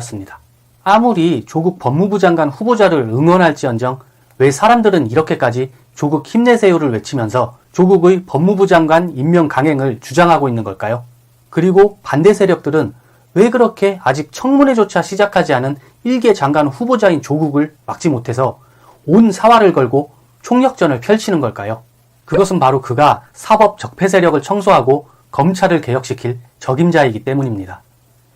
습니다. 아무리 조국 법무부 장관 후보자를 응원할지언정 왜 사람들은 이렇게까지 조국 힘내세요를 외치면서 조국의 법무부 장관 임명 강행을 주장하고 있는 걸까요? 그리고 반대 세력들은 왜 그렇게 아직 청문회조차 시작하지 않은 1개 장관 후보자인 조국을 막지 못해서 온 사활을 걸고 총력전을 펼치는 걸까요? 그것은 바로 그가 사법 적폐 세력을 청소하고 검찰을 개혁시킬 적임자이기 때문입니다.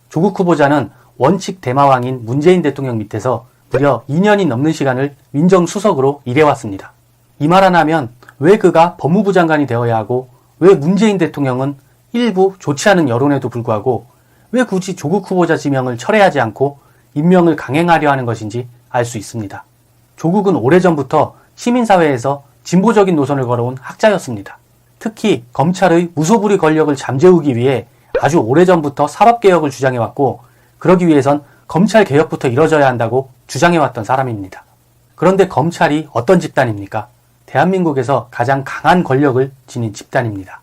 조국 후보자는 원칙 대마왕인 문재인 대통령 밑에서 무려 2년이 넘는 시간을 민정수석으로 일해왔습니다. 이 말 안 하면 왜 그가 법무부 장관이 되어야 하고 왜 문재인 대통령은 일부 좋지 않은 여론에도 불구하고 왜 굳이 조국 후보자 지명을 철회하지 않고 임명을 강행하려 하는 것인지 알 수 있습니다. 조국은 오래전부터 시민사회에서 진보적인 노선을 걸어온 학자였습니다. 특히 검찰의 무소불위 권력을 잠재우기 위해 아주 오래전부터 사법개혁을 주장해왔고 그러기 위해선 검찰개혁부터 이뤄져야 한다고 주장해왔던 사람입니다. 그런데 검찰이 어떤 집단입니까? 대한민국에서 가장 강한 권력을 지닌 집단입니다.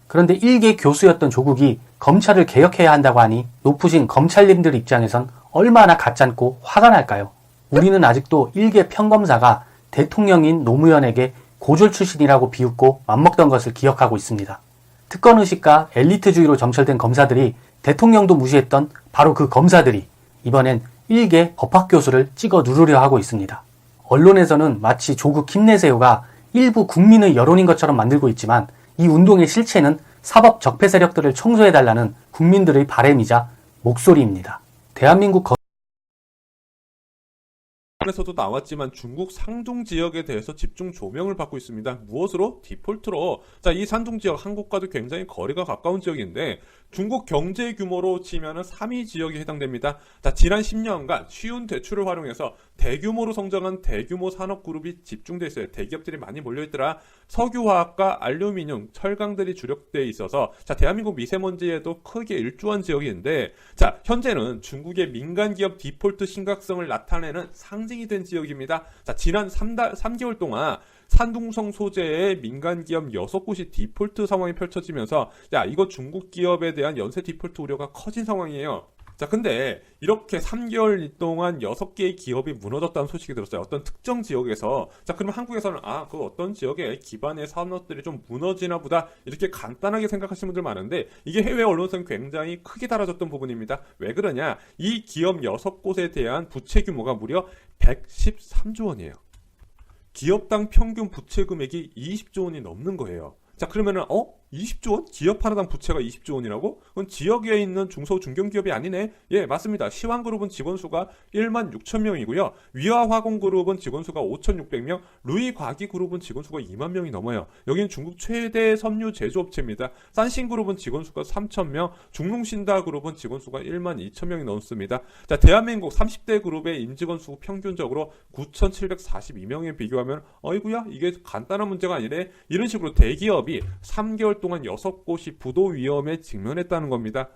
그런데 일개 교수였던 조국이 검찰을 개혁해야 한다고 하니 높으신 검찰님들 입장에선 얼마나 가짠고 화가 날까요? 우리는 아직도 일개 평검사가 대통령인 노무현에게 고졸 출신이라고 비웃고 맘먹던 것을 기억하고 있습니다. 특권의식과 엘리트주의로 점철된 검사들이 대통령도 무시했던 바로 그 검사들이 이번엔 일개 법학교수를 찍어 누르려 하고 있습니다. 언론에서는 마치 조국 힘내세요가 일부 국민의 여론인 것처럼 만들고 있지만 이 운동의 실체는 사법 적폐 세력들을 청소해달라는 국민들의 바램이자 목소리입니다. 대한민국 에서도 나왔지만 중국 상중 지역에 대해서 집중 조명을 받고 있습니다. 무엇으로? 디폴트로. 자, 이 상중 지역 한국과도 굉장히 거리가 가까운 지역인데 중국 경제 규모로 치면은 3위 지역에 해당됩니다. 자, 지난 10년간 쉬운 대출을 활용해서 대규모로 성장한 대규모 산업 그룹이 집중돼 있어요. 대기업들이 많이 몰려 있더라. 석유화학과 알루미늄, 철강들이 주력돼 있어서 자, 대한민국 미세먼지에도 크게 일조한 지역인데 자, 현재는 중국의 민간 기업 디폴트 심각성을 나타내는 상징이 된 지역입니다. 자, 지난 3개월 동안 산둥성 소재의 민간 기업 6곳이 디폴트 상황이 펼쳐지면서 야, 이거 중국 기업에 대한 연쇄 디폴트 우려가 커진 상황이에요. 자, 근데 이렇게 3개월 동안 6개의 기업이 무너졌다는 소식이 들었어요. 어떤 특정 지역에서. 자, 그러면 한국에서는 그 어떤 지역의 기반의 산업들이 좀 무너지나 보다 이렇게 간단하게 생각하시는 분들 많은데 이게 해외 언론에서는 굉장히 크게 다뤄졌던 부분입니다. 왜 그러냐? 이 기업 6곳에 대한 부채 규모가 무려 113조 원이에요. 기업당 평균 부채 금액이 20조 원이 넘는 거예요. 자, 그러면은 20조 원? 기업 하나당 부채가 20조 원이라고? 그건 지역에 있는 중소 중견기업이 아니네. 예, 맞습니다. 시황그룹은 직원수가 1만 6천 명이고요. 위화화공그룹은 직원수가 5,600명, 루이과기그룹은 직원수가 2만 명이 넘어요. 여기는 중국 최대 섬유 제조업체입니다. 산신그룹은 직원수가 3,000명, 중농신다그룹은 직원수가 1만 2천 명이 넘습니다. 자, 대한민국 30대 그룹의 임직원수 평균적으로 9,742명에 비교하면 어이구야, 이게 간단한 문제가 아니네. 이런 식으로 대기업이 3개월 동안 6곳이 부도 위험에 직면했다는 겁니다.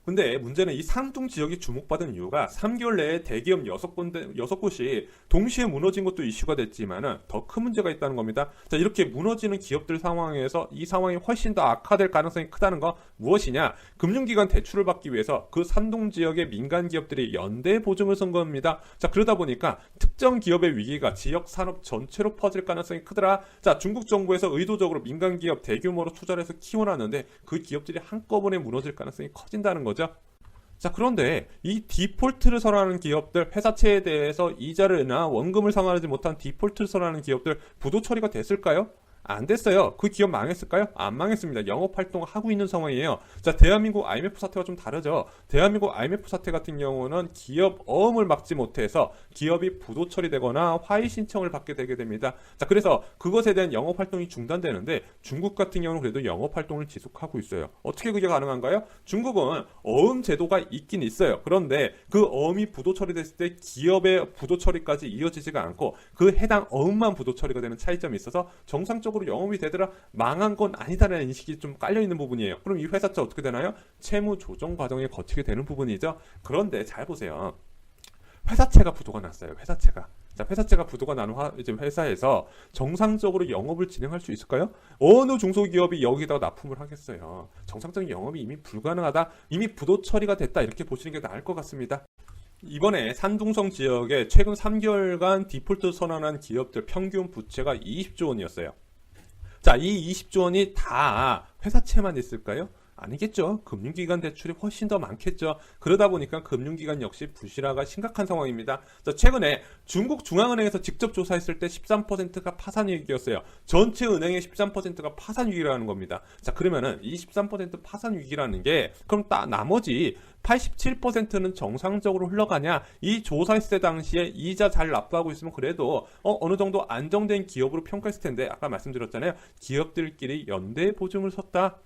근데 문제는 이 상중 지역이 주목받은 이유가 3개월 내에 대기업 6곳이 동시에 무너진 것도 이슈가 됐지만 더 큰 문제가 있다는 겁니다. 자, 이렇게 무너지는 기업들 상황에서 이 상황이 훨씬 더 악화될 가능성이 크다는 거 무엇이냐? 금융기관 대출을 받기 위해서 그 산동 지역의 민간 기업들이 연대 보증을 선 겁니다. 자, 그러다 보니까 특정 기업의 위기가 지역 산업 전체로 퍼질 가능성이 크더라. 자, 중국 정부에서 의도적으로 민간 기업 대규모로 투자를 해서 키워놨는데 그 기업들이 한꺼번에 무너질 가능성이 커진다는 거죠. 자, 그런데 이 디폴트를 선언하는 기업들, 회사채에 대해서 이자를나 원금을 상환하지 못한 디폴트를 선언하는 기업들 부도 처리가 됐을까요? 안 됐어요. 그 기업 망했을까요? 안 망했습니다. 영업활동을 하고 있는 상황이에요. 자, 대한민국 IMF 사태와 좀 다르죠. 대한민국 IMF 사태 같은 경우는 기업 어음을 막지 못해서 기업이 부도 처리되거나 화해 신청을 받게 되게 됩니다. 자, 그래서 그것에 대한 영업활동이 중단되는데 중국 같은 경우는 그래도 영업활동을 지속하고 있어요. 어떻게 그게 가능한가요? 중국은 어음 제도가 있긴 있어요. 그런데 그 어음이 부도 처리됐을 때 기업의 부도 처리까지 이어지지가 않고 그 해당 어음만 부도 처리가 되는 차이점이 있어서 정상적으로 영업이 되더라 망한 건 아니다라는 인식이 좀 깔려있는 부분이에요. 그럼 이 회사채 어떻게 되나요? 채무 조정 과정에 거치게 되는 부분이죠. 그런데 잘 보세요. 회사채가 부도가 났어요. 회사채가. 자, 회사채가 부도가 난 회사에서 정상적으로 영업을 진행할 수 있을까요? 어느 중소기업이 여기다가 납품을 하겠어요. 정상적인 영업이 이미 불가능하다. 이미 부도 처리가 됐다. 이렇게 보시는 게 나을 것 같습니다. 이번에 산둥성 지역에 최근 3개월간 디폴트 선언한 기업들 평균 부채가 20조 원이었어요. 자, 이 20조 원이 다 회사채만 있을까요? 아니겠죠. 금융기관 대출이 훨씬 더 많겠죠. 그러다 보니까 금융기관 역시 부실화가 심각한 상황입니다. 자, 최근에 중국 중앙은행에서 직접 조사했을 때 13%가 파산 위기였어요. 전체 은행의 13%가 파산 위기라는 겁니다. 자, 그러면은 이 13% 파산 위기라는 게 그럼 나머지 87%는 정상적으로 흘러가냐? 이 조사했을 때 당시에 이자 잘 납부하고 있으면 그래도 어느 정도 안정된 기업으로 평가했을 텐데 아까 말씀드렸잖아요. 기업들끼리 연대 보증을 섰다.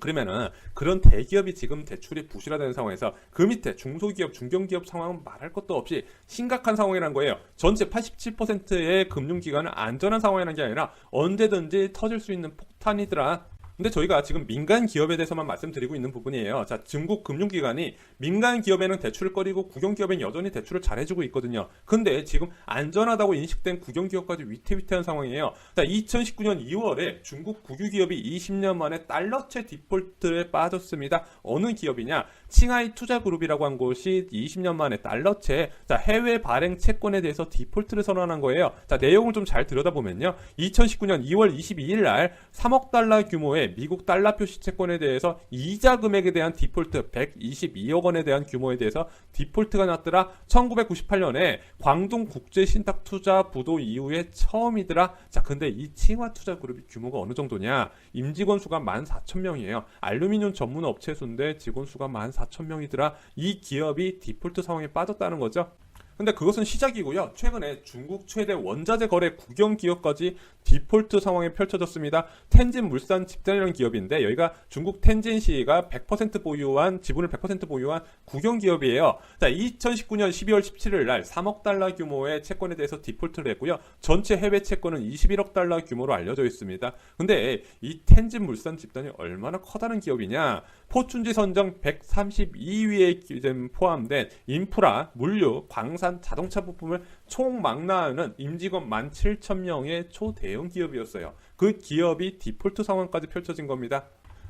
그러면은 그런 대기업이 지금 대출이 부실화되는 상황에서 그 밑에 중소기업, 중견기업 상황은 말할 것도 없이 심각한 상황이라는 거예요. 전체 87%의 금융기관은 안전한 상황이라는 게 아니라 언제든지 터질 수 있는 폭탄이더라. 근데 저희가 지금 민간 기업에 대해서만 말씀드리고 있는 부분이에요. 자, 중국 금융기관이 민간 기업에는 대출을 꺼리고 국영기업에는 여전히 대출을 잘해주고 있거든요. 근데 지금 안전하다고 인식된 국영기업까지 위태위태한 상황이에요. 자, 2019년 2월에 중국 국유기업이 20년 만에 달러채 디폴트에 빠졌습니다. 어느 기업이냐? 칭하이 투자그룹이라고 한 곳이 20년 만에 달러채, 자, 해외 발행 채권에 대해서 디폴트를 선언한 거예요. 자, 내용을 좀 잘 들여다보면요. 2019년 2월 22일 날 3억 달러 규모의 미국 달러 표시 채권에 대해서 이자 금액에 대한 디폴트 122억 원에 대한 규모에 대해서 디폴트가 났더라. 1998년에 광동 국제신탁투자 부도 이후에 처음이더라. 자, 근데 이 칭화 투자그룹이 규모가 어느 정도냐? 임직원 수가 14,000명이에요. 알루미늄 전문 업체 수인데 직원 수가 14,000명이더라. 이 기업이 디폴트 상황에 빠졌다는 거죠. 근데 그것은 시작이고요. 최근에 중국 최대 원자재 거래 국영 기업까지 디폴트 상황이 펼쳐졌습니다. 텐진 물산 집단이라는 기업인데 여기가 중국 텐진시가 100% 보유한 지분을 100% 보유한 국영 기업이에요. 자, 2019년 12월 17일 날 3억 달러 규모의 채권에 대해서 디폴트를 했고요. 전체 해외 채권은 21억 달러 규모로 알려져 있습니다. 근데 이 텐진 물산 집단이 얼마나 커다란 기업이냐? 포춘지 선정 132위에 포함된 인프라, 물류, 광산, 자동차 부품을 총망라하는 임직원 17,000명의 초대형 기업이었어요. 그 기업이 디폴트 상황까지 펼쳐진 겁니다.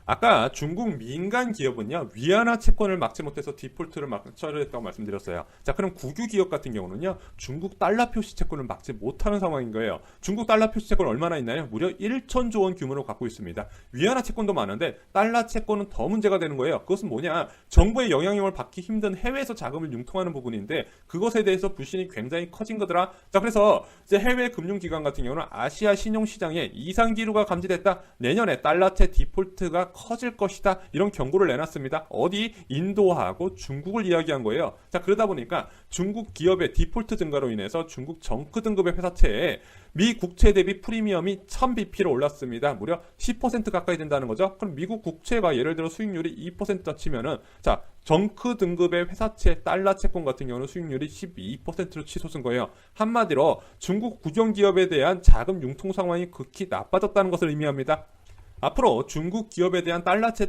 아까 중국 민간 기업은요, 위안화 채권을 막지 못해서 디폴트를 처리했다고 말씀드렸어요. 자, 그럼 국유 기업 같은 경우는요, 중국 달러 표시 채권을 막지 못하는 상황인 거예요. 중국 달러 표시 채권 얼마나 있나요? 무려 1천조 원 규모로 갖고 있습니다. 위안화 채권도 많은데 달러 채권은 더 문제가 되는 거예요. 그것은 뭐냐? 정부의 영향력을 받기 힘든 해외에서 자금을 융통하는 부분인데 그것에 대해서 불신이 굉장히 커진 거더라. 자, 그래서 이제 해외 금융기관 같은 경우는 아시아 신용시장에 이상 기류가 감지됐다. 내년에 달러채 디폴트가 커질 것이다. 이런 경고를 내놨습니다. 어디? 인도하고 중국을 이야기한 거예요. 자, 그러다 보니까 중국 기업의 디폴트 증가로 인해서 중국 정크 등급의 회사채에 미 국채 대비 프리미엄이 1000bp로 올랐습니다. 무려 10% 가까이 된다는 거죠. 그럼 미국 국채가 예를 들어 수익률이 2%다 치면은 자, 정크 등급의 회사채 달러 채권 같은 경우는 수익률이 12%로 치솟은 거예요. 한마디로 중국 국영 기업에 대한 자금 융통 상황이 극히 나빠졌다는 것을 의미합니다. 앞으로 중국 기업에 대한 달러채